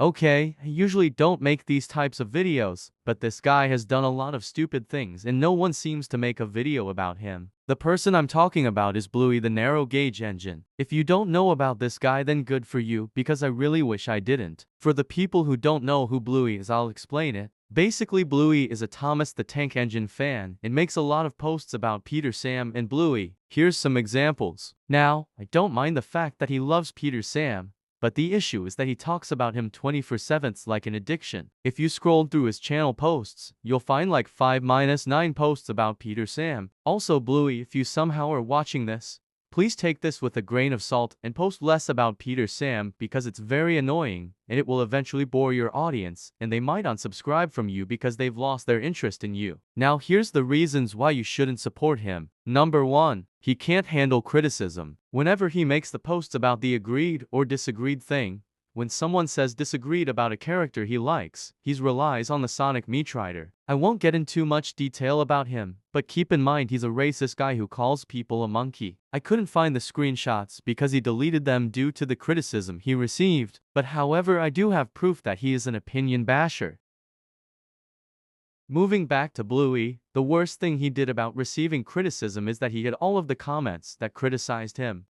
Okay, I usually don't make these types of videos, but this guy has done a lot of stupid things and no one seems to make a video about him. The person I'm talking about is Bluey the narrow gauge engine. If you don't know about this guy, then good for you, because I really wish I didn't. For the people who don't know who Bluey is, I'll explain it. Basically, Bluey is a Thomas the Tank Engine fan and makes a lot of posts about Peter, Sam, and Bluey. Here's some examples. Now, I don't mind the fact that he loves Peter Sam, but the issue is that he talks about him 24/7 like an addiction. If you scroll through his channel posts, you'll find like 5-9 posts about Peter Sam. Also, Bluey, if you somehow are watching this, please take this with a grain of salt and post less about Peter Sam, because it's very annoying and it will eventually bore your audience and they might unsubscribe from you because they've lost their interest in you. Now here's the reasons why you shouldn't support him. Number 1. He can't handle criticism. Whenever he makes the posts about the agreed or disagreed thing, when someone says disagreed about a character he likes, he relies on the Sonic meatwriter. I won't get into much detail about him, but keep in mind he's a racist guy who calls people a monkey. I couldn't find the screenshots because he deleted them due to the criticism he received, but however I do have proof that he is an opinion basher. Moving back to Bluey, the worst thing he did about receiving criticism is that he hid all of the comments that criticized him.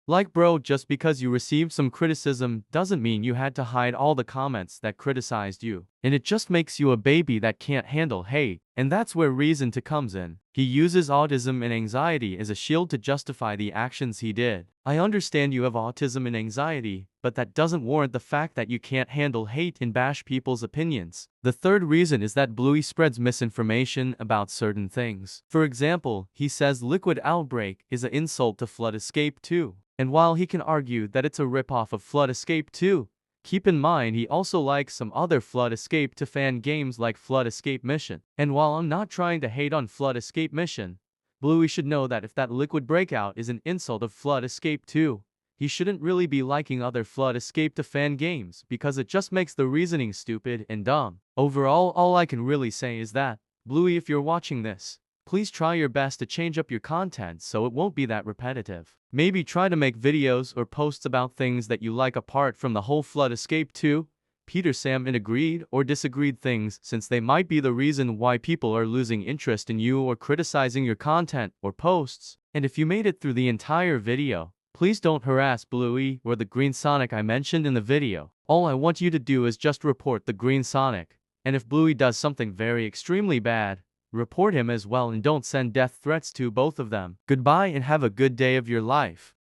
Like bro, just because you received some criticism doesn't mean you had to hide all the comments that criticized you. And it just makes you a baby that can't handle hate. And that's where reason to comes in. He uses autism and anxiety as a shield to justify the actions he did. I understand you have autism and anxiety, but that doesn't warrant the fact that you can't handle hate and bash people's opinions. The third reason is that Bluey spreads misinformation about certain things. For example, he says Liquid Outbreak is an insult to Flood Escape 2. And while he can argue that it's a ripoff of Flood Escape 2, keep in mind he also likes some other Flood Escape 2 fan games like Flood Escape Mission. And while I'm not trying to hate on Flood Escape Mission, Bluey should know that if that Liquid Breakout is an insult of Flood Escape 2, he shouldn't really be liking other Flood Escape 2 fan games, because it just makes the reasoning stupid and dumb. Overall, all I can really say is that, Bluey, if you're watching this, please try your best to change up your content so it won't be that repetitive. Maybe try to make videos or posts about things that you like apart from the whole Flood Escape 2, Peter Sam and agreed or disagreed things, since they might be the reason why people are losing interest in you or criticizing your content or posts. And if you made it through the entire video, please don't harass Bluey or the Green Sonic I mentioned in the video. All I want you to do is just report the Green Sonic. And if Bluey does something very extremely bad, report him as well and don't send death threats to both of them. Goodbye and have a good day of your life.